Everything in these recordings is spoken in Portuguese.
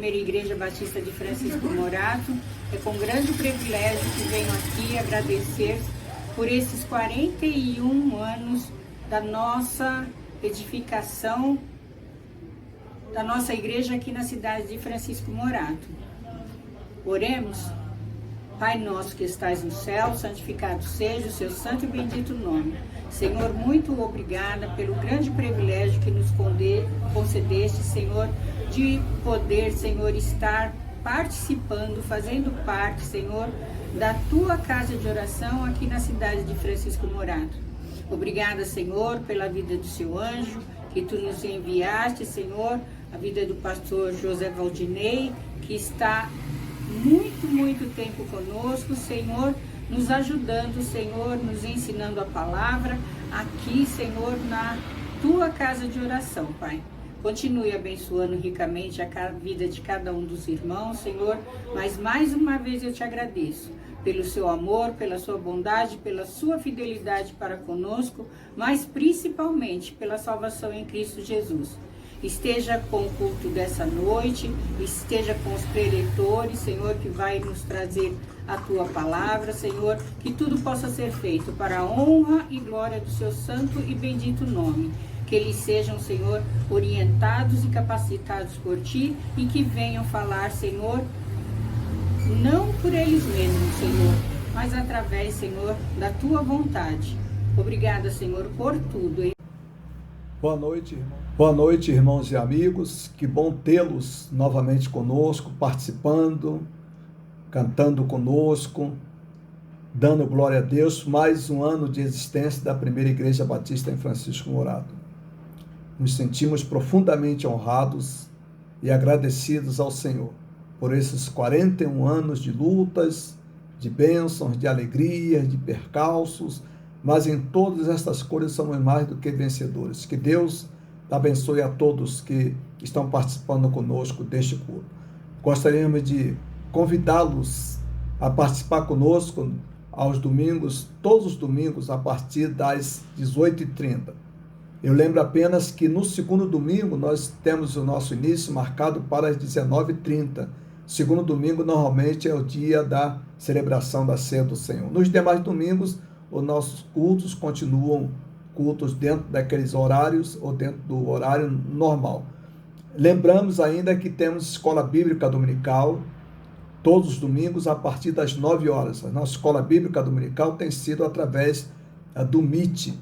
Primeira Igreja Batista de Francisco Morato. É com grande privilégio que venho aqui agradecer por esses 41 anos da nossa edificação, da nossa igreja aqui na cidade de Francisco Morato. Oremos. Pai nosso que estais no céu, santificado seja o seu santo e bendito nome. Senhor, muito obrigada pelo grande privilégio que nos concedeste, Senhor, de poder, Senhor, estar participando, fazendo parte, Senhor, da tua casa de oração aqui na cidade de Francisco Morato. Obrigada, Senhor, pela vida do seu anjo, que tu nos enviaste, Senhor, a vida do pastor José Valdinei, que está muito tempo conosco, Senhor, nos ajudando, Senhor, nos ensinando a palavra aqui, Senhor, na tua casa de oração, Pai. Continue abençoando ricamente a vida de cada um dos irmãos, Senhor, mas mais uma vez eu te agradeço pelo seu amor, pela sua bondade, pela sua fidelidade para conosco, mas principalmente pela salvação em Cristo Jesus. Esteja com o culto dessa noite, esteja com os preletores, Senhor, que vai nos trazer a tua palavra, Senhor, que tudo possa ser feito para a honra e glória do seu santo e bendito nome. Que eles sejam, Senhor, orientados e capacitados por ti e que venham falar, Senhor, não por eles mesmos, Senhor, mas através, Senhor, da tua vontade. Obrigada, Senhor, por tudo. Boa noite, irmão. Boa noite, irmãos e amigos. Que bom tê-los novamente conosco, participando, cantando conosco, dando glória a Deus. Mais um ano de existência da Primeira Igreja Batista em Francisco Morato. Nos sentimos profundamente honrados e agradecidos ao Senhor por esses 41 anos de lutas, de bênçãos, de alegrias, de percalços, mas em todas estas coisas somos mais do que vencedores. Que Deus abençoe a todos que estão participando conosco deste culto. Gostaríamos de convidá-los a participar conosco aos domingos, todos os domingos, a partir das 18h30. Eu lembro apenas que no segundo domingo nós temos o nosso início marcado para as 19h30. Segundo domingo normalmente é o dia da celebração da Ceia do Senhor. Nos demais domingos, os nossos cultos continuam cultos dentro daqueles horários ou dentro do horário normal. Lembramos ainda que temos escola bíblica dominical todos os domingos a partir das 9 horas. A nossa escola bíblica dominical tem sido através do Meet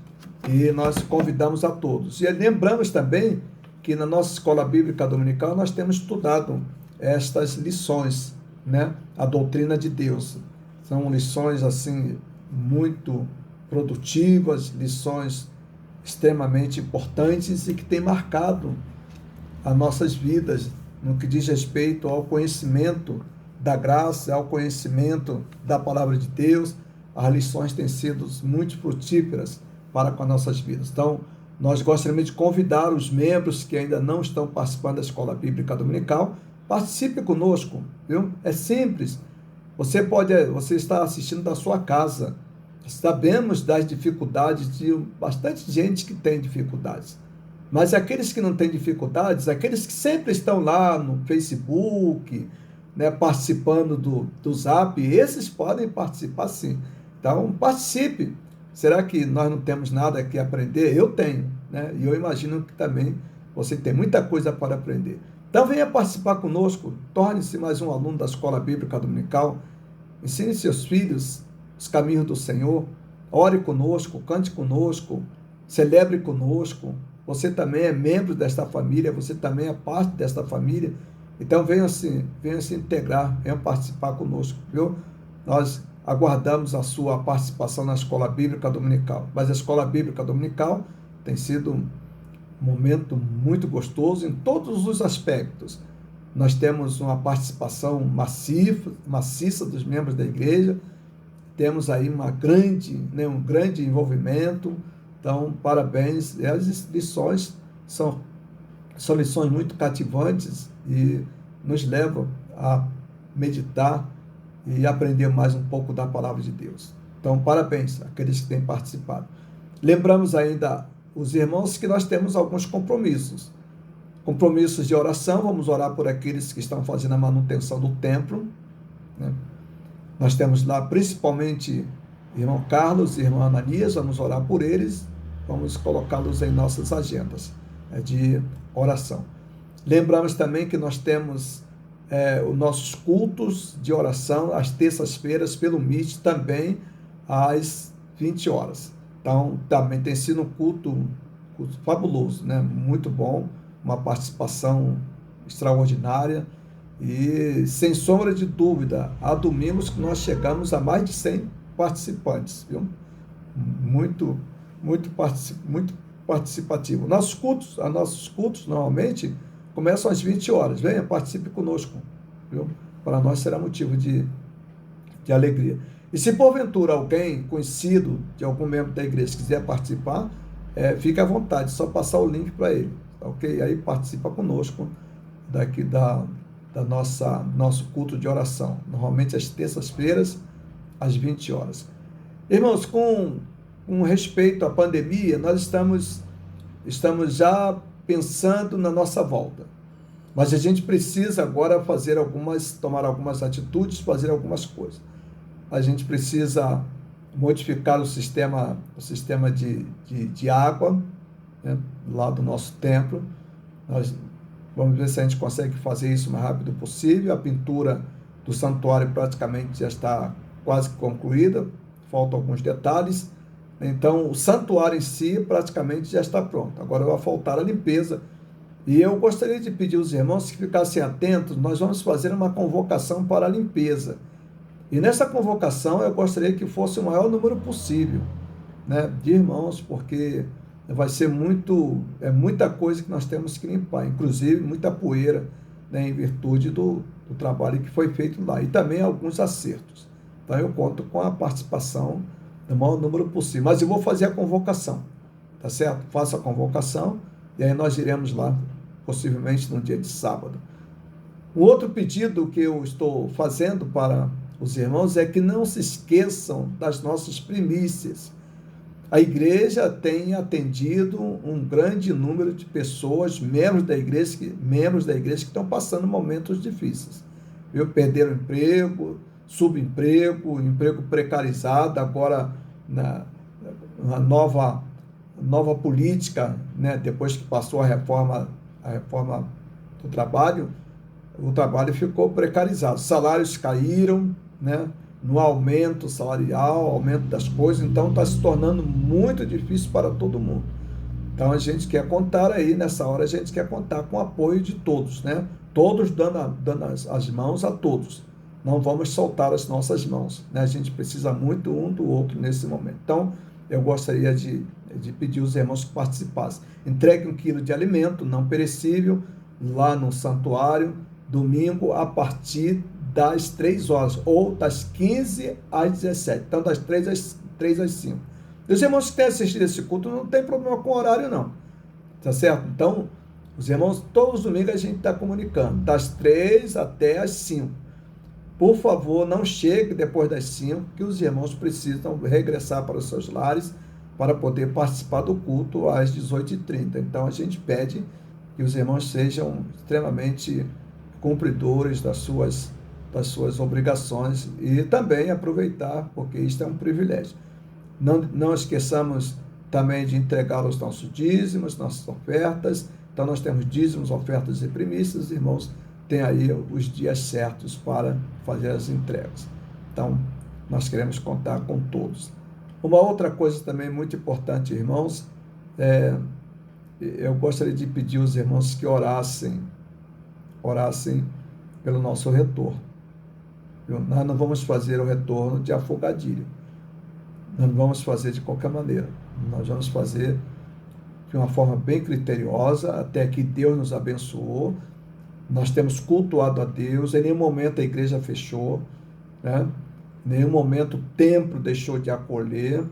e nós convidamos a todos. E lembramos também que na nossa escola bíblica dominical nós temos estudado estas lições, né? A doutrina de Deus. São lições assim muito produtivas, lições extremamente importantes e que têm marcado as nossas vidas no que diz respeito ao conhecimento da graça, ao conhecimento da palavra de Deus. As lições têm sido muito frutíferas para com as nossas vidas. Então, nós gostaríamos de convidar os membros que ainda não estão participando da Escola Bíblica Dominical, participe conosco, viu? É simples. Você está assistindo da sua casa. Sabemos das dificuldades de bastante gente que tem dificuldades. Mas aqueles que não têm dificuldades, aqueles que sempre estão lá no Facebook, né, participando do Zap, esses podem participar sim. Então, participe. Será que nós não temos nada que aprender? Eu tenho, né? E eu imagino que também você tem muita coisa para aprender. Então, venha participar conosco, torne-se mais um aluno da Escola Bíblica Dominical, ensine seus filhos os caminhos do Senhor, ore conosco, cante conosco, celebre conosco. Você também é membro desta família, você também é parte desta família. Então, venha se integrar, venha participar conosco, viu? Nós aguardamos a sua participação na Escola Bíblica Dominical. Mas a Escola Bíblica Dominical tem sido um momento muito gostoso em todos os aspectos. Nós temos uma participação maciça dos membros da igreja, temos aí um grande envolvimento. Então, parabéns. E as lições são lições muito cativantes e nos levam a meditar e aprender mais um pouco da palavra de Deus. Então, parabéns àqueles que têm participado. Lembramos ainda os irmãos que nós temos alguns compromissos Compromissos de oração, vamos orar por aqueles que estão fazendo a manutenção do templo, né? Nós temos lá principalmente irmão Carlos e irmão Ananias, vamos orar por eles, vamos colocá-los em nossas agendas, né, de oração. Lembramos também que nós temos os nossos cultos de oração às terças-feiras pelo Meet, também às 20 horas. Então, também tem sido um culto fabuloso, né? Muito bom, uma participação extraordinária e, sem sombra de dúvida, há domingos que nós chegamos a mais de 100 participantes, viu? Muito participativo. Nossos cultos normalmente começam às 20 horas. Venha, participe conosco, viu? Para nós será motivo de alegria. E se porventura alguém conhecido de algum membro da igreja quiser participar, fique à vontade, só passar o link para ele, ok? Aí participa conosco daqui nosso culto de oração, normalmente às terças-feiras, às 20 horas. Irmãos, com respeito à pandemia, nós estamos já pensando na nossa volta. Mas a gente precisa agora tomar algumas atitudes, fazer algumas coisas. A gente precisa modificar o sistema de água, né, lá do nosso templo. Nós vamos ver se a gente consegue fazer isso o mais rápido possível. A pintura do santuário praticamente já está quase concluída, faltam alguns detalhes. Então, o santuário em si praticamente já está pronto. Agora vai faltar a limpeza. E eu gostaria de pedir aos irmãos que ficassem atentos. Nós vamos fazer uma convocação para a limpeza. E nessa convocação eu gostaria que fosse o maior número possível, né, de irmãos, porque vai ser muita coisa que nós temos que limpar, inclusive muita poeira, né, em virtude do trabalho que foi feito lá. E também alguns acertos. Então eu conto com a participação do maior número possível. Mas eu vou fazer a convocação, tá certo? Faço a convocação e aí nós iremos lá, possivelmente no dia de sábado. Um outro pedido que eu estou fazendo para os irmãos é que não se esqueçam das nossas primícias. A igreja tem atendido um grande número de pessoas, membros da igreja que estão passando momentos difíceis. Perderam emprego, subemprego, emprego precarizado, agora na nova política, né, depois que passou a reforma do trabalho, o trabalho ficou precarizado, salários caíram, né, no aumento salarial, aumento das coisas, então está se tornando muito difícil para todo mundo. Então a gente quer contar aí, nessa hora a gente quer contar com o apoio de todos, né? Todos dando as mãos a todos. Não vamos soltar as nossas mãos, né? A gente precisa muito um do outro nesse momento. Então eu gostaria de pedir aos irmãos que participassem. Entregue 1 quilo de alimento não perecível lá no santuário, domingo, a partir das 3 horas, ou das 15 às 17. Então, das 3 às 5. E os irmãos que têm assistido esse culto não tem problema com o horário, não. Tá certo? Então, os irmãos, todos os domingos a gente está comunicando, das 3 até as 5. Por favor, não chegue depois das 5, que os irmãos precisam regressar para os seus lares para poder participar do culto às 18h30. Então, a gente pede que os irmãos sejam extremamente cumpridores das suas obrigações e também aproveitar, porque isto é um privilégio. Não esqueçamos também de entregar os nossos dízimos, nossas ofertas. Então nós temos dízimos, ofertas e primícias. Os irmãos têm aí os dias certos para fazer as entregas. Então nós queremos contar com todos. Uma outra coisa também muito importante, irmãos, eu gostaria de pedir aos irmãos que orassem pelo nosso retorno. Nós não vamos fazer o retorno de afogadilho. Nós não vamos fazer de qualquer maneira. Nós vamos fazer de uma forma bem criteriosa, até que Deus nos abençoou. Nós temos cultuado a Deus. Em nenhum momento a igreja fechou, né? Em nenhum momento o templo deixou de acolher.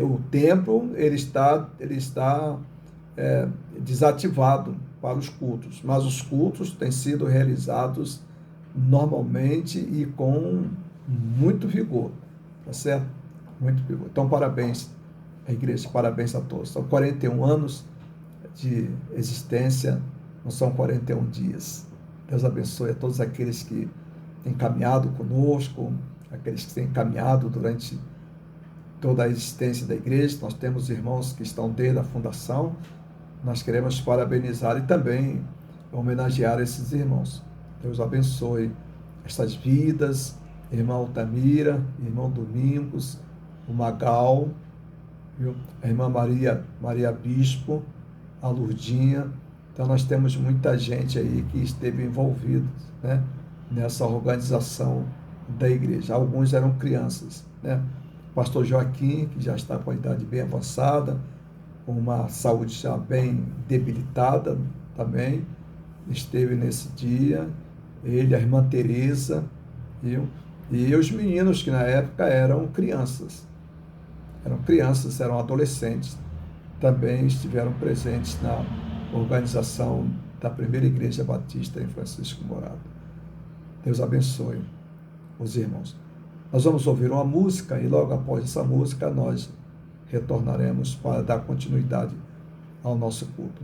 O templo ele está desativado para os cultos, mas os cultos têm sido realizados normalmente e com muito vigor, tá certo? Muito vigor. Então, parabéns à igreja, parabéns a todos. São 41 anos de existência, não são 41 dias. Deus abençoe a todos aqueles que têm caminhado conosco, aqueles que têm caminhado durante toda a existência da igreja. Nós temos irmãos que estão desde a fundação. Nós queremos parabenizar e também homenagear esses irmãos. Deus abençoe estas vidas, irmã Altamira, irmão Domingos, o Magal, viu? A irmã Maria Bispo, a Lurdinha. Então nós temos muita gente aí que esteve envolvida, né, nessa organização da igreja. Alguns eram crianças, né? Pastor Joaquim, que já está com a idade bem avançada, com uma saúde já bem debilitada também, esteve nesse dia. Ele, a irmã Teresa, viu? E os meninos que na época eram crianças, eram adolescentes, também estiveram presentes na organização da primeira igreja batista em Francisco Morato. Deus abençoe os irmãos. Nós vamos ouvir uma música e logo após essa música nós retornaremos para dar continuidade ao nosso culto.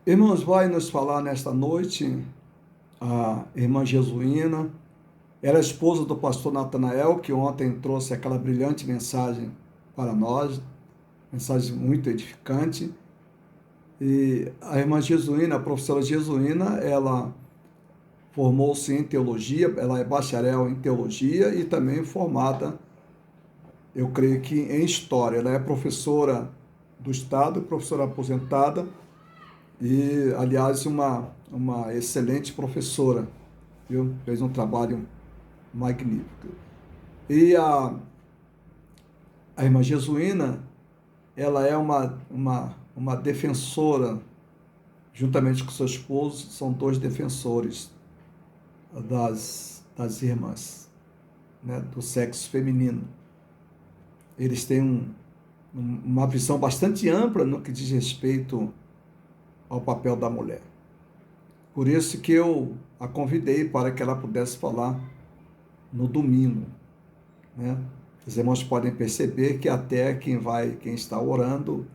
Irmãos, vai nos falar nesta noite a irmã Jesuína. Ela é esposa do pastor Natanael, que ontem trouxe aquela brilhante mensagem para nós, mensagem muito edificante. E a irmã Jesuína, a professora Jesuína, ela formou-se em teologia, ela é bacharel em teologia e também formada, eu creio que em história. Ela é professora do Estado, professora aposentada, e, aliás, uma excelente professora, viu? Fez um trabalho magnífico. E a irmã Jesuína, ela é uma defensora, juntamente com seu esposo, são dois defensores das irmãs, né, do sexo feminino. Eles têm uma visão bastante ampla no que diz respeito ao papel da mulher. Por isso que eu a convidei para que ela pudesse falar no domingo, né? Os irmãos podem perceber que até quem está orando,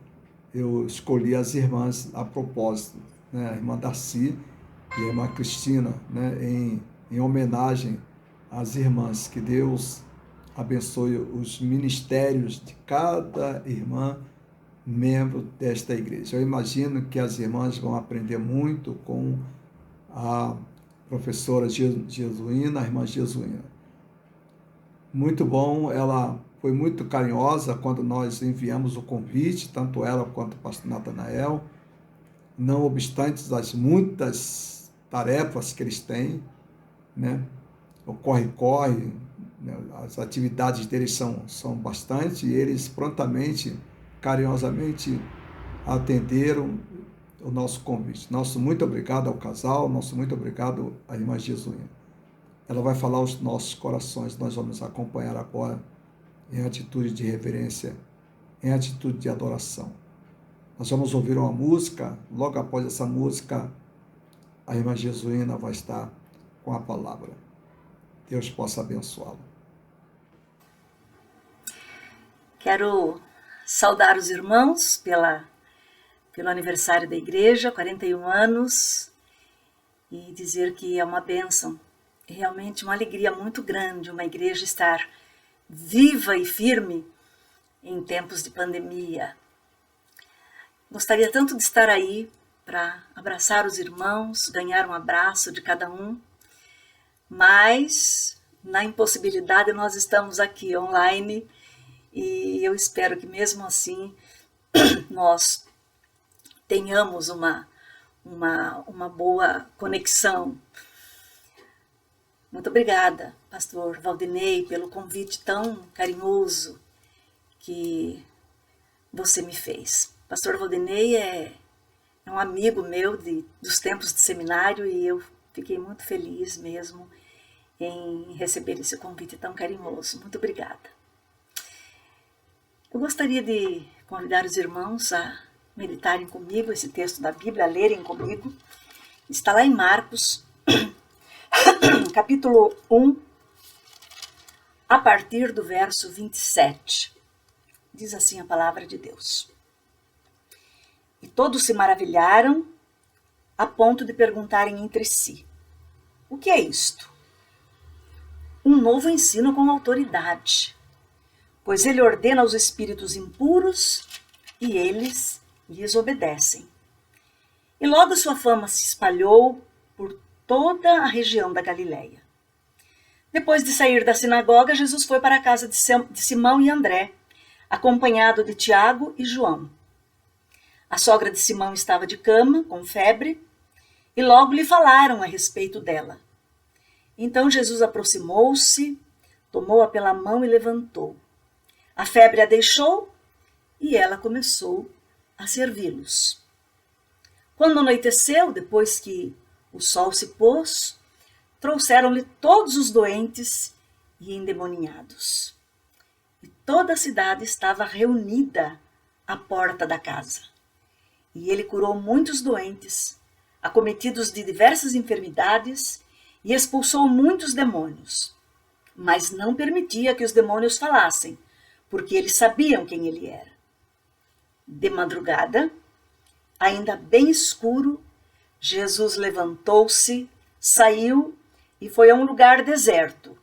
eu escolhi as irmãs a propósito, né? A irmã Darcy e a irmã Cristina, né? Em homenagem às irmãs. Que Deus abençoe os ministérios de cada irmã membro desta igreja. Eu imagino que as irmãs vão aprender muito com a professora Jesuína, a irmã Jesuína. Muito bom, ela foi muito carinhosa quando nós enviamos o convite, tanto ela quanto o pastor Natanael, não obstante as muitas tarefas que eles têm, né? O corre-corre, né? As atividades deles são bastante, e eles prontamente, carinhosamente atenderam o nosso convite. Nosso muito obrigado ao casal, nosso muito obrigado à irmã Jesuína. Ela vai falar aos nossos corações, nós vamos acompanhar agora em atitude de reverência, em atitude de adoração. Nós vamos ouvir uma música, logo após essa música, a irmã Jesuína vai estar com a palavra. Deus possa abençoá-la. Quero saudar os irmãos pelo aniversário da igreja, 41 anos, e dizer que é uma bênção, realmente uma alegria muito grande uma igreja estar viva e firme em tempos de pandemia. Gostaria tanto de estar aí para abraçar os irmãos, ganhar um abraço de cada um, mas na impossibilidade nós estamos aqui online e eu espero que mesmo assim nós tenhamos uma boa conexão. Muito obrigada, pastor Valdinei, pelo convite tão carinhoso que você me fez. Pastor Valdinei é um amigo meu dos tempos de seminário e eu fiquei muito feliz mesmo em receber esse convite tão carinhoso. Muito obrigada. Eu gostaria de convidar os irmãos a meditarem comigo esse texto da Bíblia, a lerem comigo. Está lá em Marcos, capítulo 1, a partir do verso 27. Diz assim a palavra de Deus. E todos se maravilharam a ponto de perguntarem entre si: o que é isto? Um novo ensino com autoridade, pois ele ordena aos espíritos impuros e eles lhes obedecem. E logo sua fama se espalhou por toda a região da Galileia. Depois de sair da sinagoga, Jesus foi para a casa de Simão e André, acompanhado de Tiago e João. A sogra de Simão estava de cama, com febre, e logo lhe falaram a respeito dela. Então Jesus aproximou-se, tomou-a pela mão e levantou. A febre a deixou e ela começou a servi-los. Quando anoiteceu, depois que o sol se pôs, trouxeram-lhe todos os doentes e endemoniados. E toda a cidade estava reunida à porta da casa. E ele curou muitos doentes, acometidos de diversas enfermidades, e expulsou muitos demônios. Mas não permitia que os demônios falassem, porque eles sabiam quem ele era. De madrugada, ainda bem escuro, Jesus levantou-se, saiu e foi a um lugar deserto,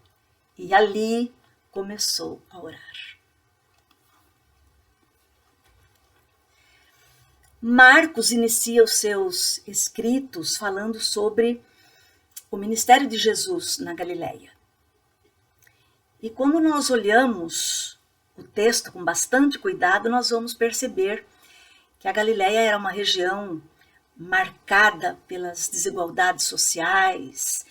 e ali começou a orar. Marcos inicia os seus escritos falando sobre o ministério de Jesus na Galileia. E quando nós olhamos o texto com bastante cuidado, nós vamos perceber que a Galileia era uma região marcada pelas desigualdades sociais,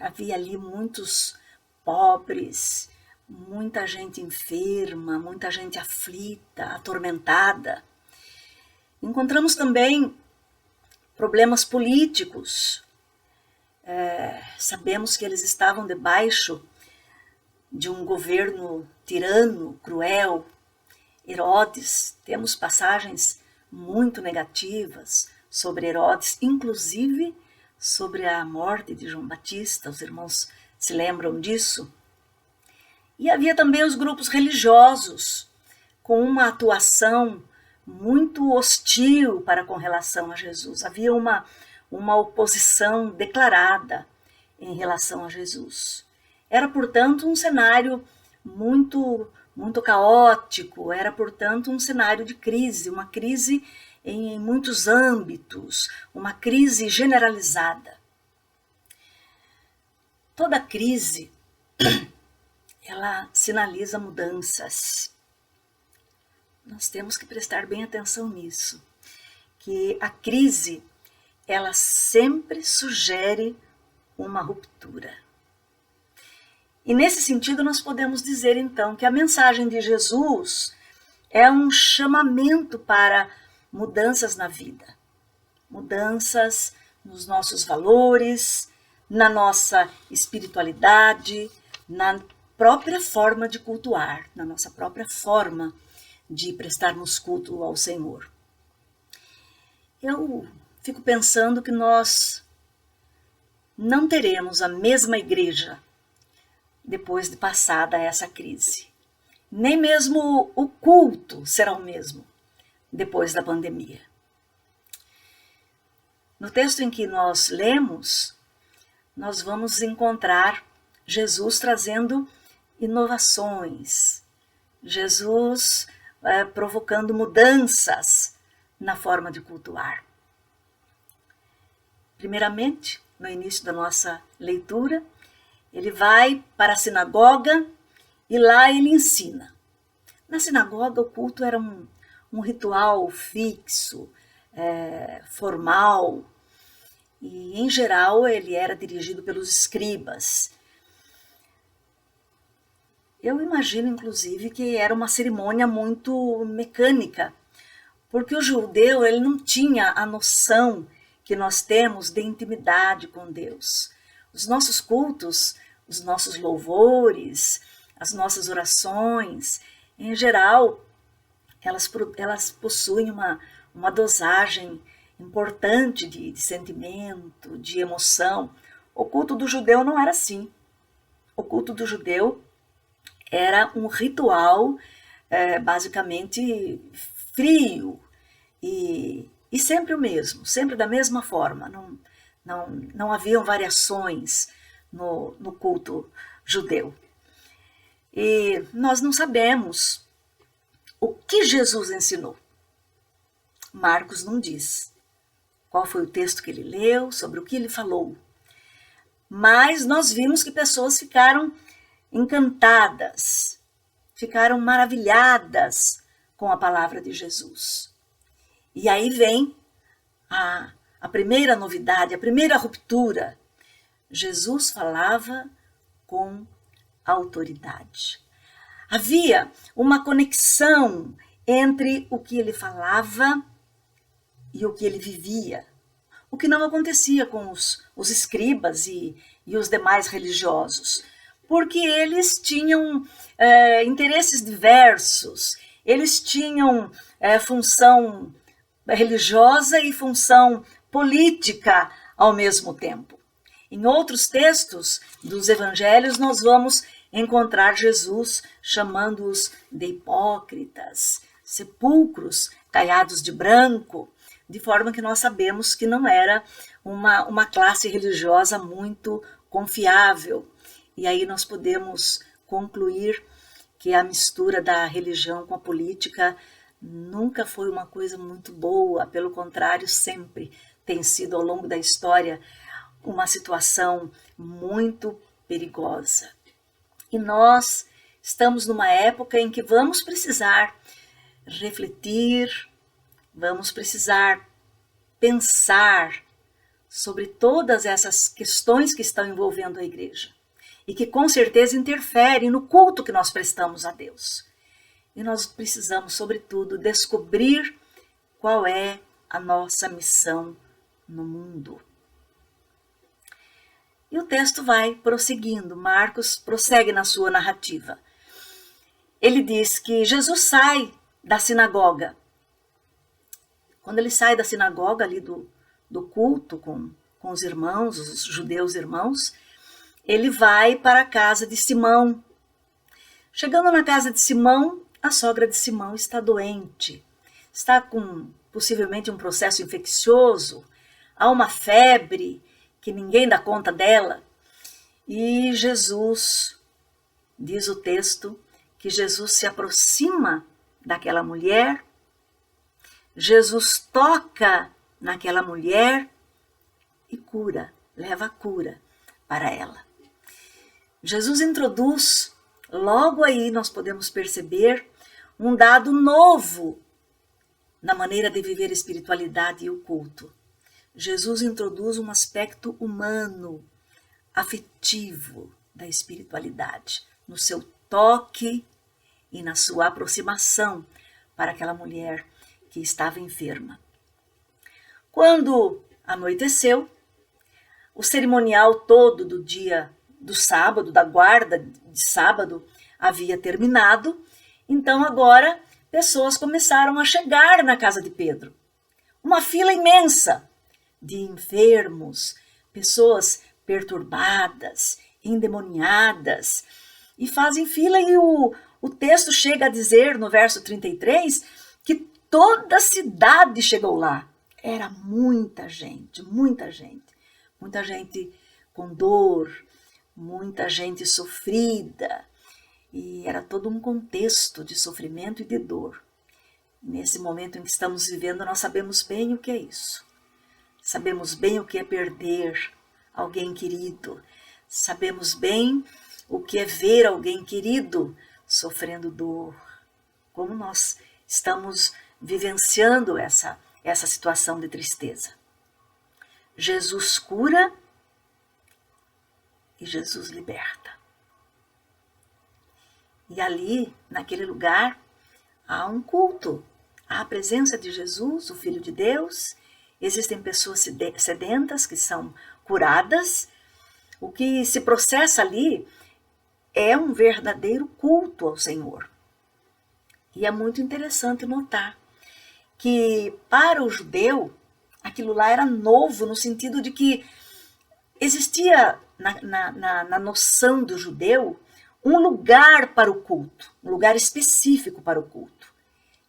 havia ali muitos pobres, muita gente enferma, muita gente aflita, atormentada. Encontramos também problemas políticos. Sabemos que eles estavam debaixo de um governo tirano, cruel, Herodes. Temos passagens muito negativas sobre Herodes, inclusive sobre a morte de João Batista. Os irmãos se lembram disso? E havia também os grupos religiosos, com uma atuação muito hostil para com relação a Jesus. Havia uma oposição declarada em relação a Jesus. Era, portanto, um cenário muito caótico, era, portanto, um cenário de crise, uma crise em muitos âmbitos, uma crise generalizada. Toda crise, ela sinaliza mudanças. Nós temos que prestar bem atenção nisso, que a crise, ela sempre sugere uma ruptura. E nesse sentido nós podemos dizer então que a mensagem de Jesus é um chamamento para mudanças na vida, mudanças nos nossos valores, na nossa espiritualidade, na própria forma de cultuar, na nossa própria forma de prestarmos culto ao Senhor. Eu fico pensando que nós não teremos a mesma igreja depois de passada essa crise. Nem mesmo o culto será o mesmo depois da pandemia. No texto em que nós lemos, nós vamos encontrar Jesus trazendo inovações, Jesus provocando mudanças na forma de cultuar. Primeiramente, no início da nossa leitura, ele vai para a sinagoga e lá ele ensina. Na sinagoga, o culto era um ritual fixo, formal, e em geral ele era dirigido pelos escribas. Eu imagino, inclusive, que era uma cerimônia muito mecânica, porque o judeu ele não tinha a noção que nós temos de intimidade com Deus. Os nossos cultos, os nossos louvores, as nossas orações, em geral, elas possuem uma dosagem importante de sentimento, de emoção. O culto do judeu não era assim. O culto do judeu era um ritual basicamente frio e sempre o mesmo, sempre da mesma forma. Não haviam variações no culto judeu. E nós não sabemos o que Jesus ensinou. Marcos não diz qual foi o texto que ele leu, sobre o que ele falou. Mas nós vimos que pessoas ficaram encantadas, ficaram maravilhadas com a palavra de Jesus. E aí vem a primeira novidade, a primeira ruptura. Jesus falava com autoridade. Havia uma conexão entre o que ele falava e o que ele vivia, o que não acontecia com os escribas e os demais religiosos, porque eles tinham interesses diversos, eles tinham função religiosa e função política ao mesmo tempo. Em outros textos dos evangelhos, nós vamos encontrar Jesus chamando-os de hipócritas, sepulcros caiados de branco, de forma que nós sabemos que não era uma classe religiosa muito confiável. E aí nós podemos concluir que a mistura da religião com a política nunca foi uma coisa muito boa, pelo contrário, sempre tem sido ao longo da história uma situação muito perigosa. E nós estamos numa época em que vamos precisar refletir, vamos precisar pensar sobre todas essas questões que estão envolvendo a igreja e que com certeza interferem no culto que nós prestamos a Deus. E nós precisamos, sobretudo, descobrir qual é a nossa missão no mundo. E o texto vai prosseguindo. Marcos prossegue na sua narrativa. Ele diz que Jesus sai da sinagoga. Quando ele sai da sinagoga ali do culto com os irmãos, os judeus irmãos, ele vai para a casa de Simão. Chegando na casa de Simão, a sogra de Simão está doente. Está com possivelmente um processo infeccioso. Há uma febre que ninguém dá conta dela. E Jesus, diz o texto, que Jesus se aproxima daquela mulher. Jesus toca naquela mulher e cura, leva a cura para ela. Jesus introduz, logo aí nós podemos perceber, um dado novo na maneira de viver a espiritualidade e o culto. Jesus introduz um aspecto humano, afetivo da espiritualidade, no seu toque e na sua aproximação para aquela mulher que estava enferma. Quando anoiteceu, o cerimonial todo do dia do sábado, da guarda de sábado, havia terminado. Então agora pessoas começaram a chegar na casa de Pedro. Uma fila imensa de enfermos, pessoas perturbadas, endemoniadas, e fazem fila, e o texto chega a dizer no verso 33 que toda a cidade chegou lá. Era muita gente, muita gente. Muita gente com dor, muita gente sofrida. E era todo um contexto de sofrimento e de dor. Nesse momento em que estamos vivendo, nós sabemos bem o que é isso. Sabemos bem o que é perder alguém querido. Sabemos bem o que é ver alguém querido sofrendo dor. Como nós estamos vivenciando essa situação de tristeza. Jesus cura e Jesus liberta. E ali, naquele lugar, há um culto. Há a presença de Jesus, o Filho de Deus. Existem pessoas sedentas que são curadas. O que se processa ali é um verdadeiro culto ao Senhor. E é muito interessante notar que para o judeu, aquilo lá era novo, no sentido de que existia na noção do judeu um lugar para o culto, um lugar específico para o culto.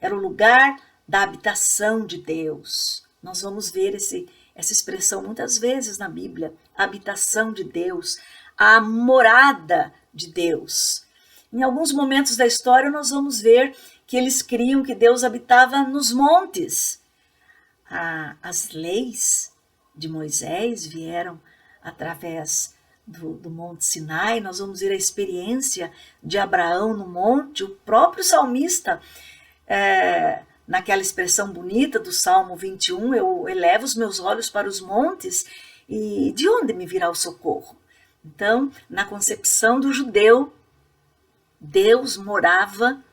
Era o lugar da habitação de Deus. Nós vamos ver essa expressão muitas vezes na Bíblia, a habitação de Deus, a morada de Deus. Em alguns momentos da história nós vamos ver que eles criam que Deus habitava nos montes. As leis de Moisés vieram através do Monte Sinai. Nós vamos ver a experiência de Abraão no monte. O próprio salmista, naquela expressão bonita do Salmo 21, eu elevo os meus olhos para os montes e de onde me virá o socorro? Então, na concepção do judeu, Deus morava,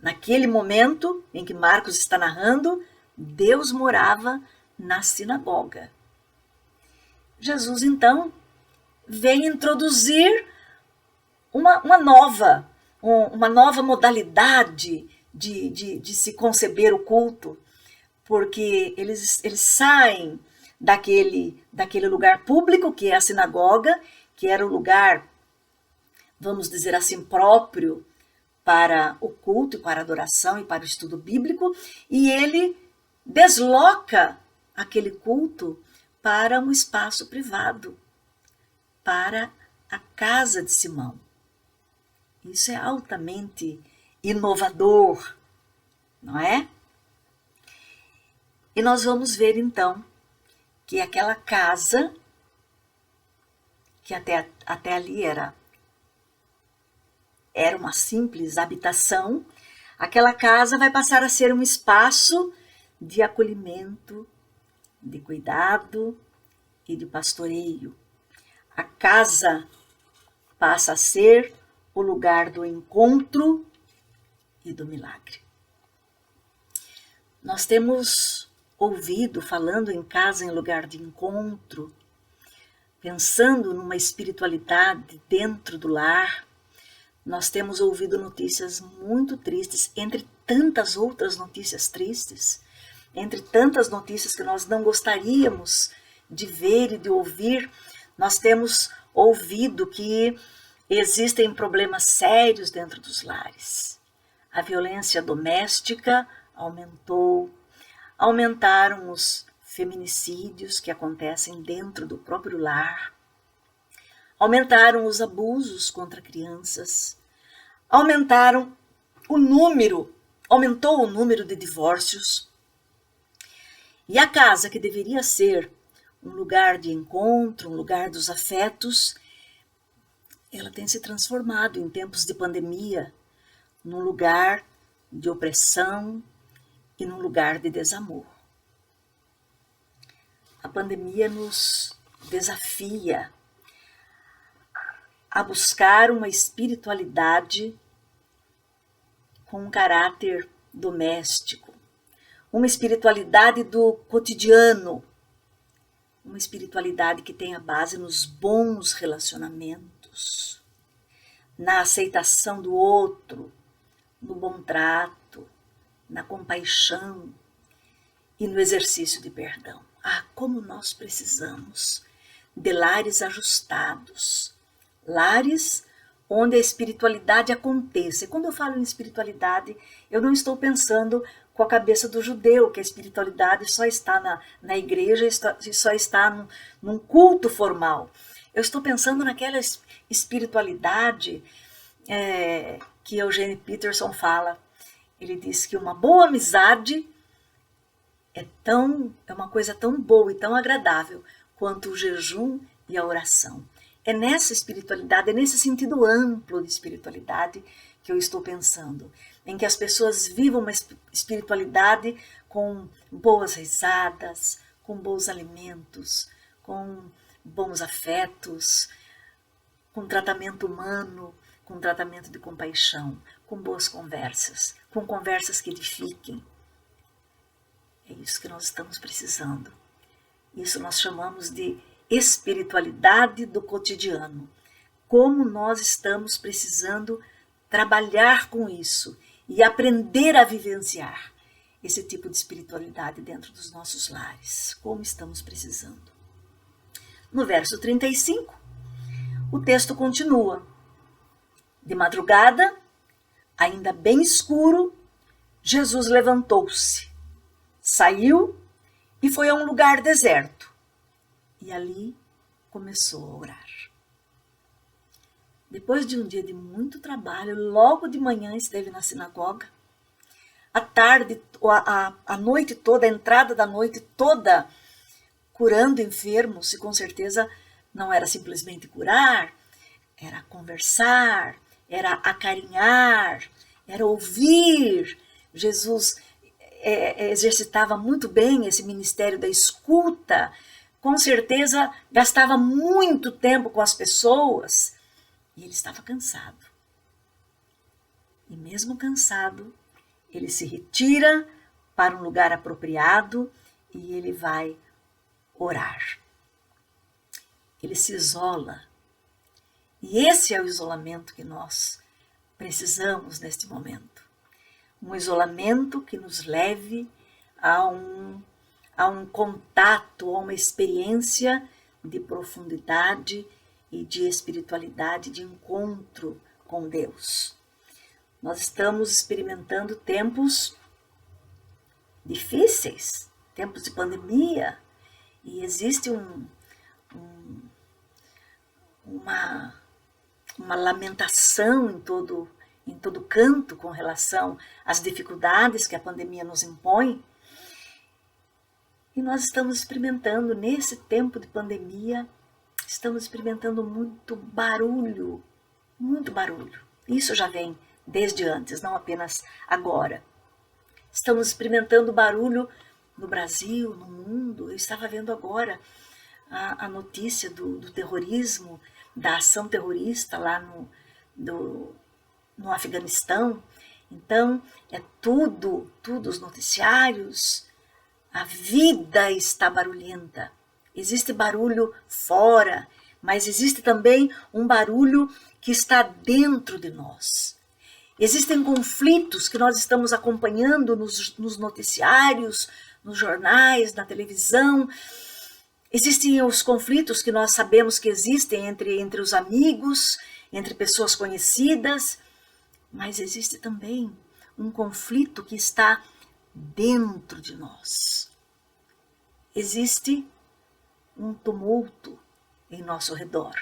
naquele momento em que Marcos está narrando, Deus morava na sinagoga. Jesus, então, vem introduzir uma nova modalidade de se conceber o culto, porque eles saem daquele lugar público, que é a sinagoga, que era o lugar, vamos dizer assim, próprio para o culto, para a adoração e para o estudo bíblico, e ele desloca aquele culto para um espaço privado, para a casa de Simão. Isso é altamente inovador, não é? E nós vamos ver então que aquela casa, que até ali era uma simples habitação, aquela casa vai passar a ser um espaço de acolhimento, de cuidado e de pastoreio. A casa passa a ser o lugar do encontro e do milagre. Nós temos ouvido falando em casa em lugar de encontro, pensando numa espiritualidade dentro do lar. Nós temos ouvido notícias muito tristes, entre tantas outras notícias tristes, entre tantas notícias que nós não gostaríamos de ver e de ouvir. Nós temos ouvido que Existem problemas sérios dentro dos lares. A violência doméstica aumentou, aumentaram os feminicídios que acontecem dentro do próprio lar, aumentaram os abusos contra crianças, aumentou o número de divórcios. E a casa, que deveria ser um lugar de encontro, um lugar dos afetos, ela tem se transformado em tempos de pandemia num lugar de opressão e num lugar de desamor. A pandemia nos desafia a buscar uma espiritualidade com um caráter doméstico, uma espiritualidade do cotidiano, uma espiritualidade que tenha base nos bons relacionamentos, na aceitação do outro, no bom trato, na compaixão e no exercício de perdão. Ah, como nós precisamos de lares ajustados, lares onde a espiritualidade aconteça. E quando eu falo em espiritualidade, eu não estou pensando com a cabeça do judeu, que a espiritualidade só está na igreja e só está num culto formal. Eu estou pensando naquela espiritualidade que Eugene Peterson fala. Ele diz que uma boa amizade é uma coisa tão boa e tão agradável quanto o jejum e a oração. É nessa espiritualidade, é nesse sentido amplo de espiritualidade que eu estou pensando, em que as pessoas vivam uma espiritualidade com boas risadas, com bons alimentos, com bons afetos, com tratamento humano, com tratamento de compaixão, com boas conversas, com conversas que edifiquem. É isso que nós estamos precisando. Isso nós chamamos de espiritualidade do cotidiano. Como nós estamos precisando trabalhar com isso e aprender a vivenciar esse tipo de espiritualidade dentro dos nossos lares. Como estamos precisando. No verso 35, o texto continua. De madrugada, ainda bem escuro, Jesus levantou-se, saiu e foi a um lugar deserto. E ali começou a orar. Depois de um dia de muito trabalho, logo de manhã esteve na sinagoga. À tarde, a noite toda, a entrada da noite toda, curando enfermos. E com certeza não era simplesmente curar, era conversar, era acarinhar, era ouvir. Jesus exercitava muito bem esse ministério da escuta. Com certeza gastava muito tempo com as pessoas e ele estava cansado. E mesmo cansado, ele se retira para um lugar apropriado e ele vai orar. Ele se isola. E esse é o isolamento que nós precisamos neste momento. Um isolamento que nos leve a um contato, a uma experiência de profundidade e de espiritualidade, de encontro com Deus. Nós estamos experimentando tempos difíceis, tempos de pandemia, e existe uma lamentação em todo canto com relação às dificuldades que a pandemia nos impõe. E nós estamos experimentando, nesse tempo de pandemia, estamos experimentando muito barulho. Isso já vem desde antes, não apenas agora. Estamos experimentando barulho no Brasil, no mundo. Eu estava vendo agora a notícia do terrorismo, da ação terrorista lá no Afeganistão. Então, é tudo os noticiários. A vida está barulhenta. Existe barulho fora, mas existe também um barulho que está dentro de nós. Existem conflitos que nós estamos acompanhando nos noticiários, nos jornais, na televisão. Existem os conflitos que nós sabemos que existem entre os amigos, entre pessoas conhecidas, mas existe também um conflito que está dentro de nós. Existe um tumulto em nosso redor.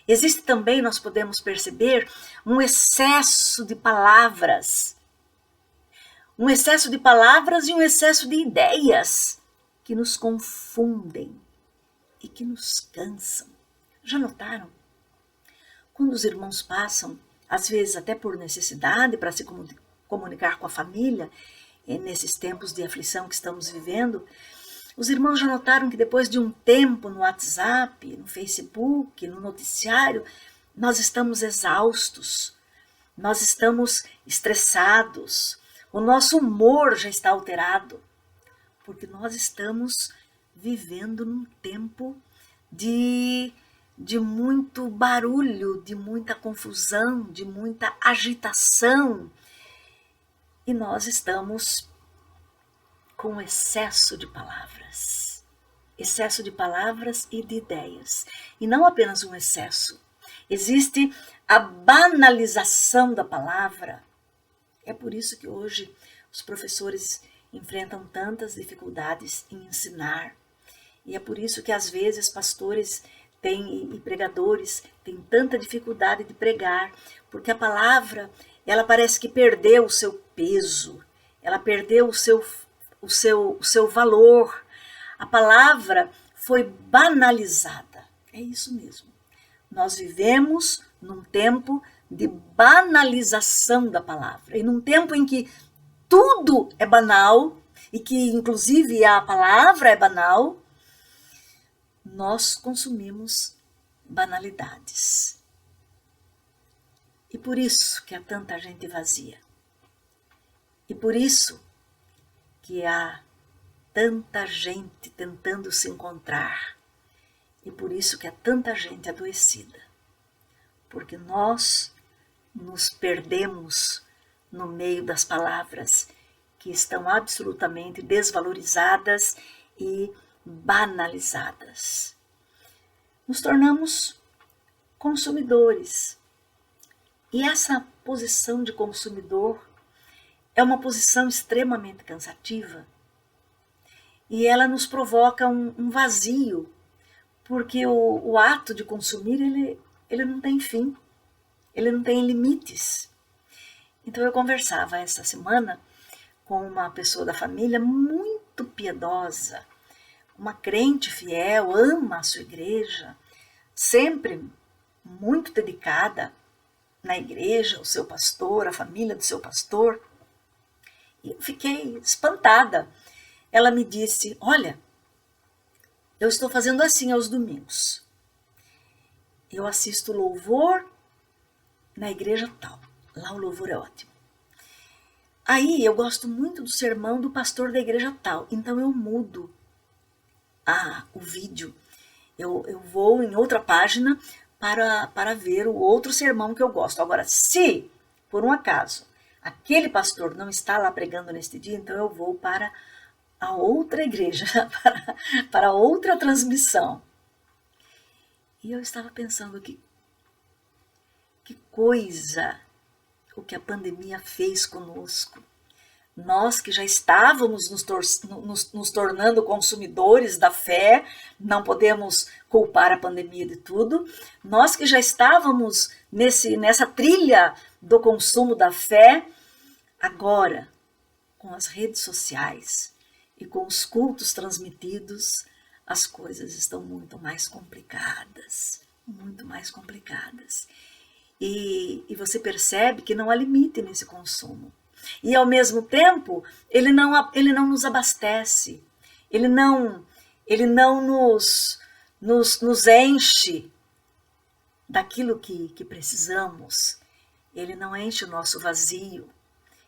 Existe também, nós podemos perceber, um excesso de palavras. Um excesso de palavras e um excesso de ideias que nos confundem e que nos cansam. Já notaram? Quando os irmãos passam, às vezes até por necessidade, para se comunicar com a família, nesses tempos de aflição que estamos vivendo, os irmãos já notaram que depois de um tempo no WhatsApp, no Facebook, no noticiário, nós estamos exaustos, nós estamos estressados, o nosso humor já está alterado, porque nós estamos vivendo num tempo de muito barulho, de muita confusão, de muita agitação, e nós estamos com excesso de palavras e de ideias. E não apenas um excesso, existe a banalização da palavra. É por isso que hoje os professores enfrentam tantas dificuldades em ensinar. E é por isso que às vezes pastores e pregadores têm tanta dificuldade de pregar, porque a palavra, ela parece que perdeu o seu peso, ela perdeu o seu valor. A palavra foi banalizada. É isso mesmo. Nós vivemos num tempo de banalização da palavra. E num tempo em que tudo é banal, e que inclusive a palavra é banal, nós consumimos banalidades. E por isso que há tanta gente vazia. E por isso que há tanta gente tentando se encontrar. E por isso que há tanta gente adoecida. Porque nós nos perdemos no meio das palavras que estão absolutamente desvalorizadas e banalizadas. Nos tornamos consumidores. E essa posição de consumidor é uma posição extremamente cansativa. E ela nos provoca um vazio, porque o ato de consumir, ele não tem fim, ele não tem limites. Então eu conversava essa semana com uma pessoa da família muito piedosa, uma crente fiel, ama a sua igreja, sempre muito dedicada na igreja, o seu pastor, a família do seu pastor. E eu fiquei espantada. Ela me disse, olha, eu estou fazendo assim aos domingos. Eu assisto louvor na igreja tal. Lá o louvor é ótimo. Aí eu gosto muito do sermão do pastor da igreja tal. Então eu mudo o vídeo. Eu vou em outra página para ver o outro sermão que eu gosto. Agora, se por um acaso aquele pastor não está lá pregando neste dia, então eu vou para a outra igreja, para outra transmissão. E eu estava pensando que coisa o que a pandemia fez conosco. Nós que já estávamos nos tornando consumidores da fé, não podemos culpar a pandemia de tudo, nós que já estávamos nessa trilha do consumo da fé, agora, com as redes sociais e com os cultos transmitidos, as coisas estão muito mais complicadas, muito mais complicadas. E você percebe que não há limite nesse consumo. E ao mesmo tempo, ele não nos abastece, ele não nos enche daquilo que precisamos, ele não enche o nosso vazio.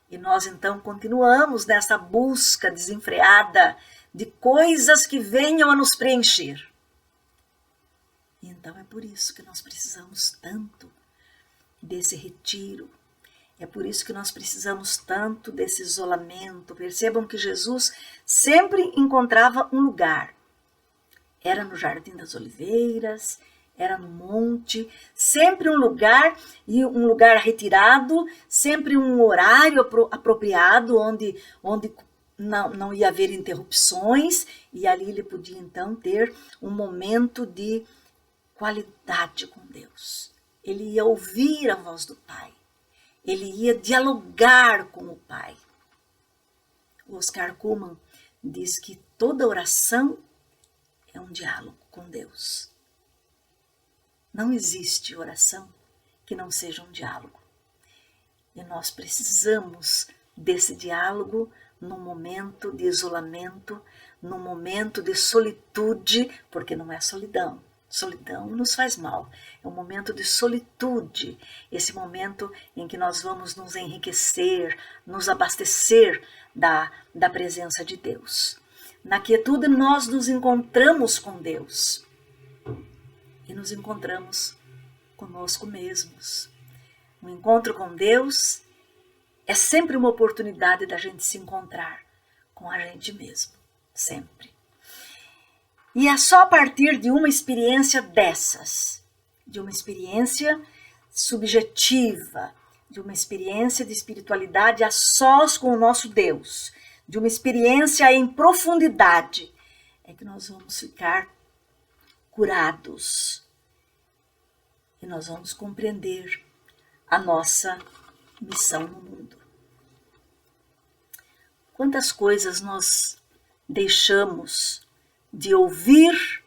E nós então continuamos nessa busca desenfreada de coisas que venham a nos preencher. E então é por isso que nós precisamos tanto desse retiro. É por isso que nós precisamos tanto desse isolamento. Percebam que Jesus sempre encontrava um lugar. Era no Jardim das Oliveiras, era no monte, sempre um lugar retirado, sempre um horário apropriado, onde não ia haver interrupções, e ali ele podia então ter um momento de qualidade com Deus. Ele ia ouvir a voz do Pai, ele ia dialogar com o Pai. O Oscar Cullmann diz que toda oração é um diálogo com Deus. Não existe oração que não seja um diálogo. E nós precisamos desse diálogo num momento de isolamento, num momento de solitude, porque não é solidão. Solidão nos faz mal. É um momento de solitude, esse momento em que nós vamos nos enriquecer, nos abastecer da presença de Deus. Na quietude nós nos encontramos com Deus e nos encontramos conosco mesmos. O encontro com Deus é sempre uma oportunidade da gente se encontrar com a gente mesmo, sempre. E é só a partir de uma experiência dessas, de uma experiência subjetiva, de uma experiência de espiritualidade a sós com o nosso Deus, de uma experiência em profundidade, é que nós vamos ficar curados e nós vamos compreender a nossa missão no mundo. Quantas coisas nós deixamos de ouvir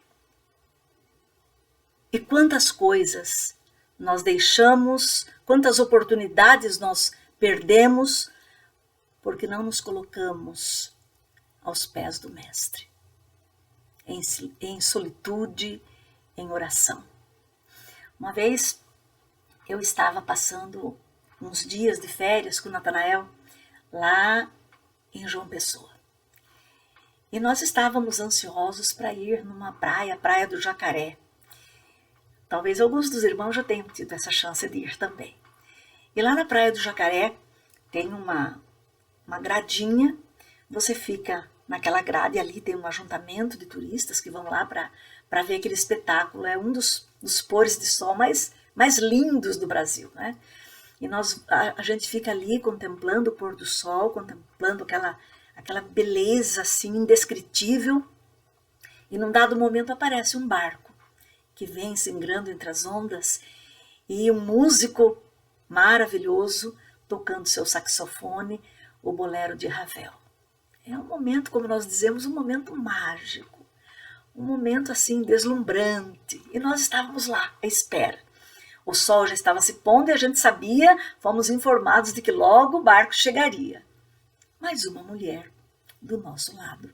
e quantas coisas nós deixamos, quantas oportunidades nós perdemos porque não nos colocamos aos pés do Mestre, em solitude, em oração. Uma vez eu estava passando uns dias de férias com o Natanael lá em João Pessoa. E nós estávamos ansiosos para ir numa praia, a Praia do Jacaré. Talvez alguns dos irmãos já tenham tido essa chance de ir também. E lá na Praia do Jacaré tem uma gradinha, você fica naquela grade, ali tem um ajuntamento de turistas que vão lá para ver aquele espetáculo. É um dos pôres de sol mais lindos do Brasil, né? E a gente fica ali contemplando o pôr do sol, contemplando aquela beleza assim indescritível. E num dado momento aparece um barco que vem singrando entre as ondas e um músico maravilhoso tocando seu saxofone, o bolero de Ravel. É um momento, como nós dizemos, um momento mágico, um momento assim deslumbrante. E nós estávamos lá à espera. O sol já estava se pondo e a gente sabia, fomos informados de que logo o barco chegaria. Mas uma mulher do nosso lado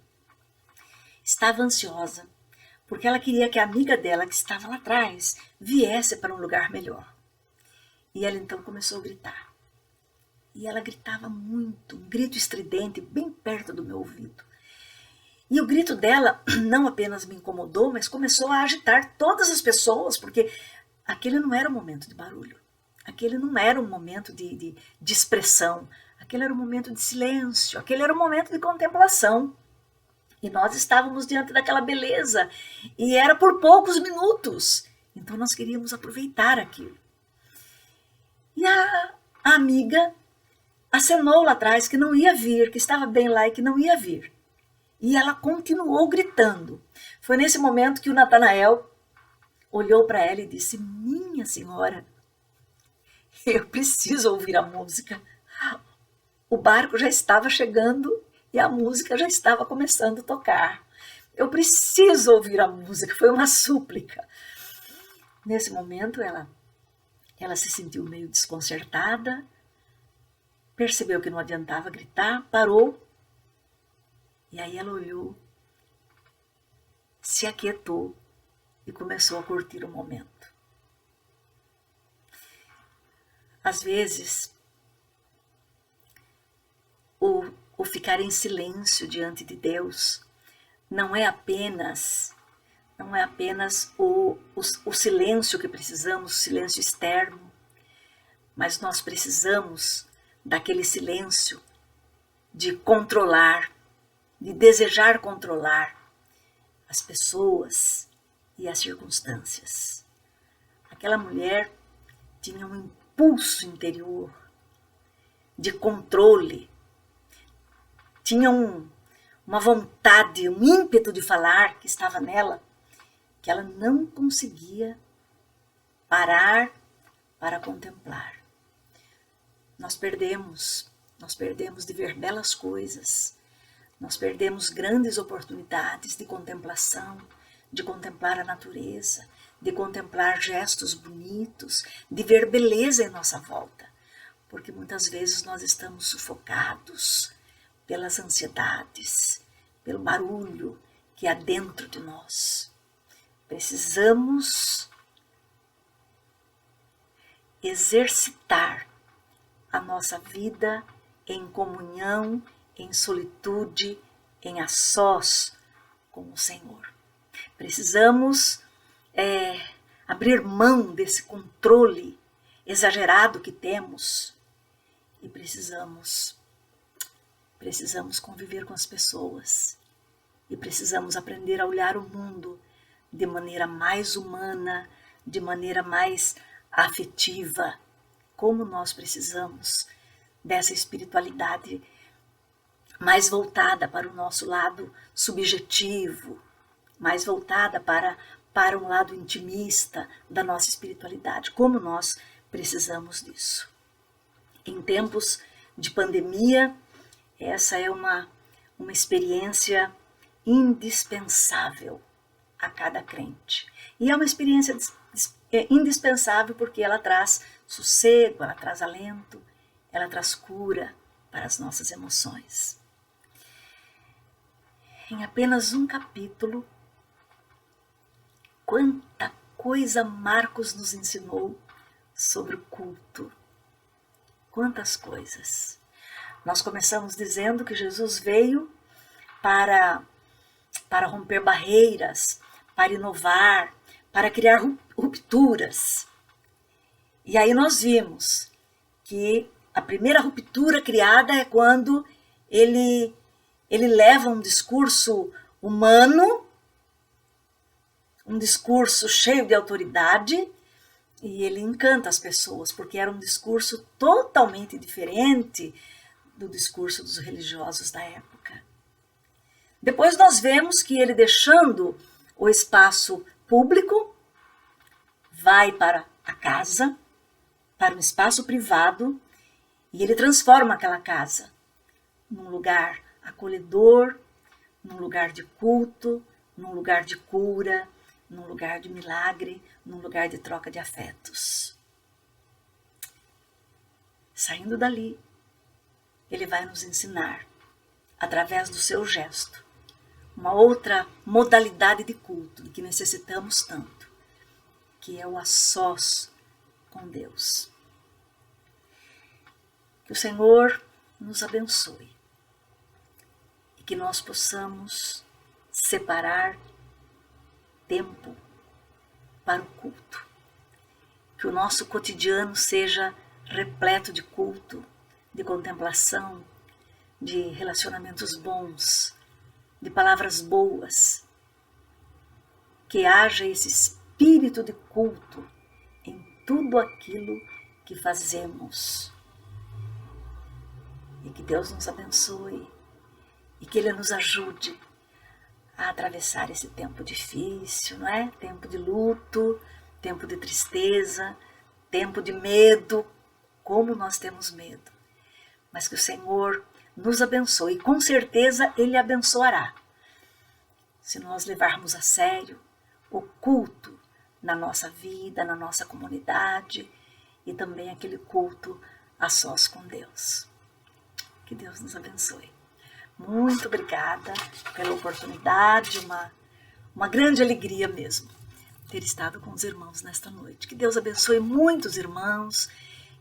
estava ansiosa, porque ela queria que a amiga dela, que estava lá atrás, viesse para um lugar melhor. E ela então começou a gritar. E ela gritava muito, um grito estridente, bem perto do meu ouvido. E o grito dela não apenas me incomodou, mas começou a agitar todas as pessoas, porque aquele não era um momento de barulho, aquele não era um momento de expressão, aquele era um momento de silêncio, aquele era um momento de contemplação. E nós estávamos diante daquela beleza, e era por poucos minutos, então nós queríamos aproveitar aquilo. E a amiga acenou lá atrás que não ia vir, que estava bem lá e que não ia vir. E ela continuou gritando. Foi nesse momento que o Natanael olhou para ela e disse: minha senhora, eu preciso ouvir a música. O barco já estava chegando e a música já estava começando a tocar. Eu preciso ouvir a música, foi uma súplica. Nesse momento ela se sentiu meio desconcertada, percebeu que não adiantava gritar, parou, e aí ela olhou, se aquietou e começou a curtir o momento. Às vezes, o ficar em silêncio diante de Deus não é apenas o silêncio que precisamos, o silêncio externo, mas nós precisamos daquele silêncio de controlar, de desejar controlar as pessoas e as circunstâncias. aquela mulher tinha um impulso interior de controle, tinha uma vontade, um ímpeto de falar que estava nela, que ela não conseguia parar para contemplar. Nós perdemos de ver belas coisas, nós perdemos grandes oportunidades de contemplação, de contemplar a natureza, de contemplar gestos bonitos, de ver beleza em nossa volta, porque muitas vezes nós estamos sufocados pelas ansiedades, pelo barulho que há dentro de nós. Precisamos exercitar a nossa vida em comunhão, em solitude, em a sós com o Senhor. Precisamos abrir mão desse controle exagerado que temos e precisamos conviver com as pessoas e precisamos aprender a olhar o mundo de maneira mais humana, de maneira mais afetiva, como nós precisamos dessa espiritualidade mais voltada para o nosso lado subjetivo, mais voltada para um lado intimista da nossa espiritualidade, como nós precisamos disso. Em tempos de pandemia, essa é uma experiência indispensável a cada crente. E é uma experiência indispensável porque ela traz sossego, ela traz alento, ela traz cura para as nossas emoções. Em apenas um capítulo, quanta coisa Marcos nos ensinou sobre o culto. Quantas coisas. Nós começamos dizendo que Jesus veio para romper barreiras, para inovar, para criar rupturas. E aí nós vimos que a primeira ruptura criada é quando ele leva um discurso humano, um discurso cheio de autoridade, e ele encanta as pessoas, porque era um discurso totalmente diferente do discurso dos religiosos da época. Depois nós vemos que ele, deixando o espaço público, vai para a casa, para um espaço privado, e ele transforma aquela casa num lugar acolhedor, num lugar de culto, num lugar de cura, num lugar de milagre, num lugar de troca de afetos. Saindo dali, ele vai nos ensinar, através do seu gesto, uma outra modalidade de culto que necessitamos tanto, que é o a sós com Deus. Que o Senhor nos abençoe e que nós possamos separar tempo para o culto. Que o nosso cotidiano seja repleto de culto, de contemplação, de relacionamentos bons, de palavras boas. Que haja esse espírito de culto em tudo aquilo que fazemos. E que Deus nos abençoe e que Ele nos ajude a atravessar esse tempo difícil, não é? Tempo de luto, tempo de tristeza, tempo de medo, como nós temos medo. Mas que o Senhor nos abençoe, e com certeza Ele abençoará. Se nós levarmos a sério o culto na nossa vida, na nossa comunidade, e também aquele culto a sós com Deus. Que Deus nos abençoe. Muito obrigada pela oportunidade, uma grande alegria mesmo ter estado com os irmãos nesta noite. Que Deus abençoe muito os irmãos,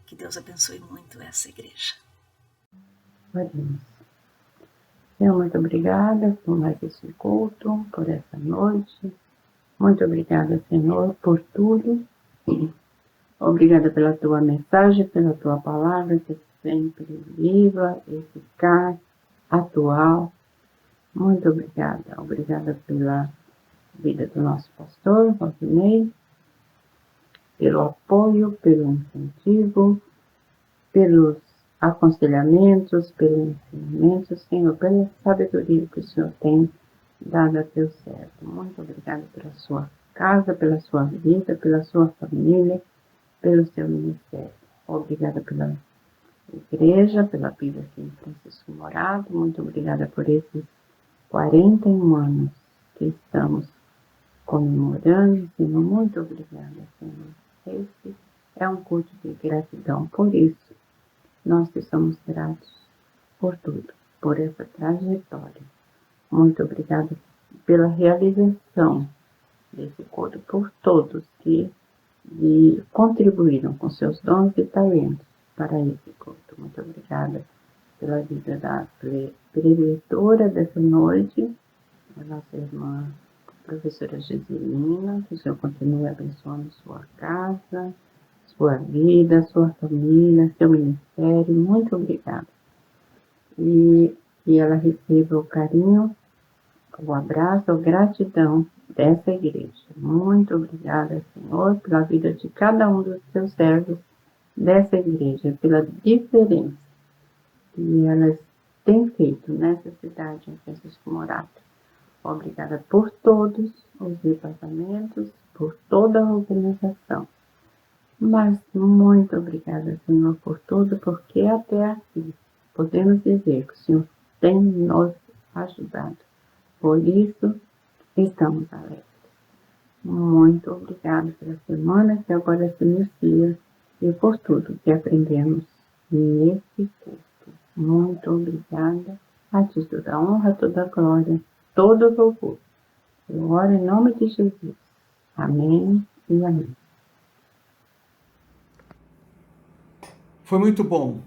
que Deus abençoe muito essa igreja. Senhor, muito obrigada por mais esse culto, por essa noite. Muito obrigada, Senhor, por tudo. Obrigada pela tua mensagem, pela tua palavra, que é sempre viva, eficaz, atual. Muito obrigada. Obrigada pela vida do nosso pastor, Rodinei, pelo apoio, pelo incentivo, pelos aconselhamentos, pelos ensinamentos, Senhor, pela sabedoria que o Senhor tem dado a teu servo. Muito obrigada pela sua casa, pela sua vida, pela sua família, pelo seu ministério. Obrigada pela igreja, pela vida aqui em Francisco Morato. Muito obrigada por esses 41 anos que estamos comemorando, Senhor. Muito obrigada, Senhor. Esse é um culto de gratidão. Por isso, nós estamos gratos por tudo, por essa trajetória. Muito obrigada pela realização desse culto, por todos que contribuíram com seus dons e talentos para esse culto. Muito obrigada pela vida da preletora dessa noite, a nossa irmã professora Giselina, que o Senhor continue abençoando sua casa, sua vida, sua família, seu ministério. Muito obrigada. E que ela receba o carinho, o abraço, a gratidão dessa igreja. Muito obrigada, Senhor, pela vida de cada um dos seus servos dessa igreja, pela diferença que elas têm feito nessa cidade em Francisco Morato. Obrigada por todos os departamentos, por toda a organização. Mas muito obrigada, Senhor, por tudo, porque até aqui podemos dizer que o Senhor tem nos ajudado. Por isso, estamos alegres. Muito obrigada pela semana que agora se inicia e por tudo que aprendemos nesse culto. Muito obrigada. A ti toda a honra, toda a glória, todo o louvor. Eu oro em nome de Jesus. Amém e amém. Foi muito bom.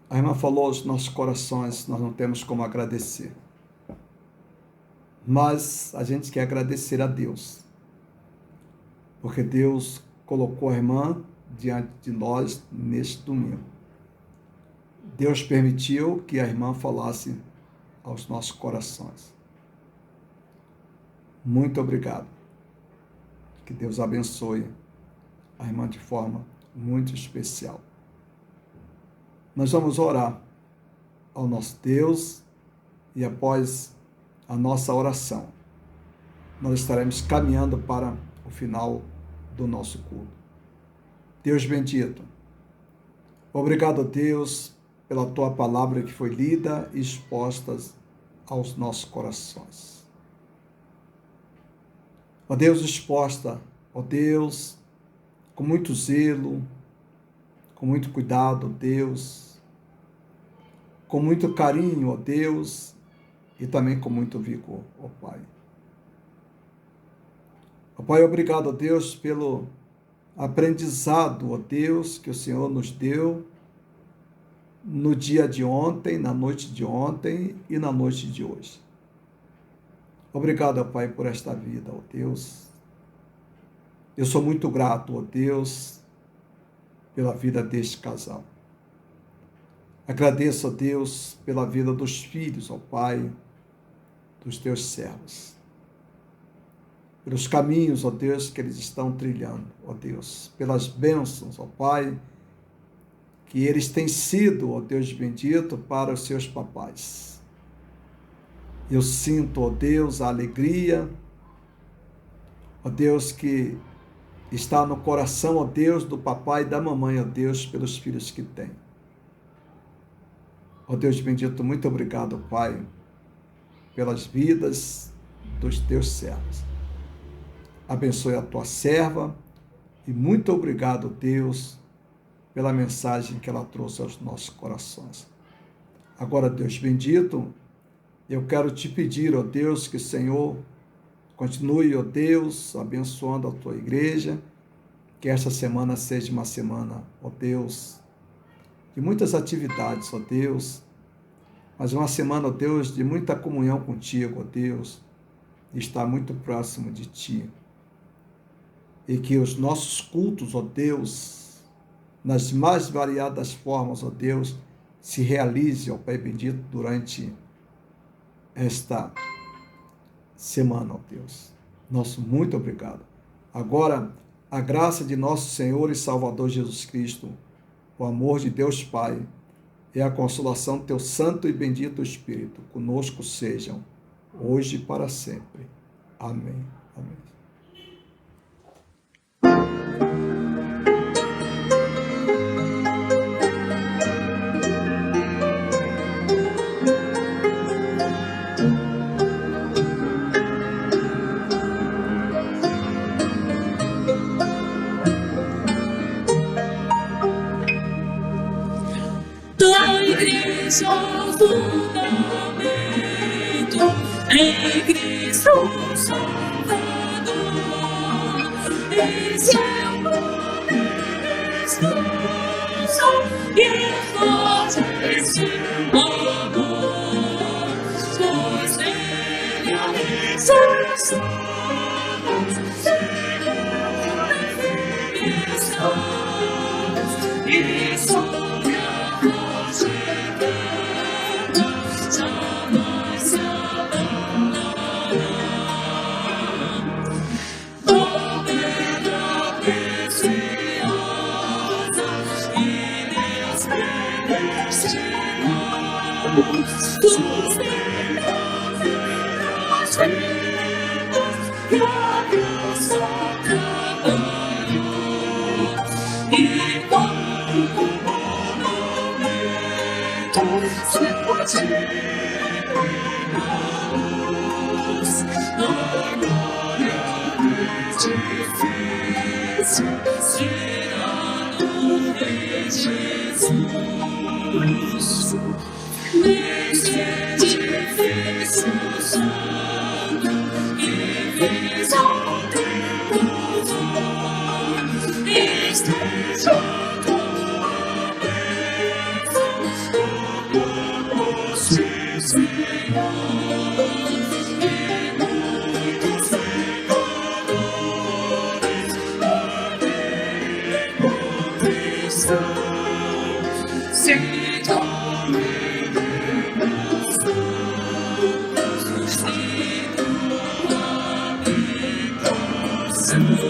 A irmã falou aos nossos corações, nós não temos como agradecer. Mas a gente quer agradecer a Deus. Porque Deus colocou a irmã diante de nós neste domingo. Deus permitiu que a irmã falasse aos nossos corações. Muito obrigado. Que Deus abençoe a irmã de forma muito especial. Nós vamos orar ao nosso Deus e após a nossa oração, nós estaremos caminhando para o final do nosso culto. Deus bendito, obrigado, Deus, pela tua palavra que foi lida e exposta aos nossos corações. Ó Deus, exposta, ó Deus, com muito zelo, com muito cuidado, ó Deus, com muito carinho, ó Deus, e também com muito vigor, ó Pai. Ó Pai, obrigado, ó Deus, pelo aprendizado, ó Deus, que o Senhor nos deu no dia de ontem, na noite de ontem e na noite de hoje. Obrigado, ó Pai, por esta vida, ó Deus. Eu sou muito grato, ó Deus, pela vida deste casal. Agradeço, ó Deus, pela vida dos filhos, ó Pai, dos teus servos. Pelos caminhos, ó Deus, que eles estão trilhando, ó Deus. Pelas bênçãos, ó Pai, que eles têm sido, ó Deus bendito, para os seus papais. Eu sinto, ó Deus, a alegria, ó Deus, que está no coração, ó Deus, do papai e da mamãe, ó Deus, pelos filhos que têm. Ó Deus bendito, muito obrigado, Pai, pelas vidas dos teus servos. Abençoe a tua serva e muito obrigado, Deus, pela mensagem que ela trouxe aos nossos corações. Agora, Deus bendito, eu quero te pedir, ó Deus, que o Senhor continue, ó Deus, abençoando a tua igreja, que esta semana seja uma semana, ó Deus, de muitas atividades, ó Deus, mas uma semana, ó Deus, de muita comunhão contigo, ó Deus, de estar muito próximo de ti. E que os nossos cultos, ó Deus, nas mais variadas formas, ó Deus, se realize, ó Pai bendito, durante esta semana, ó Deus. Nosso muito obrigado. Agora, A graça de nosso Senhor e Salvador Jesus Cristo, o amor de Deus Pai e a consolação do teu santo e bendito Espírito conosco sejam, hoje e para sempre. Amém. Amém. Da igreja o fundamento, em Cristo Salvador, esse é o descanso e forte esse amor, pois nele a realização e sobre a voz eterna jamais se abandonará. Oh, pedra preciosa, inexperecível, tus pecados vivos e a graça trabalhou. E como monumento se pode na luz, a glória edifício será no Rei Jesus. Neste edifício santo, que vês ao tempo voar, esteja tua bênção, como se Senhor, e muitos pecadores a nele encontrarão. Se tornem meus santos, se tua habitação.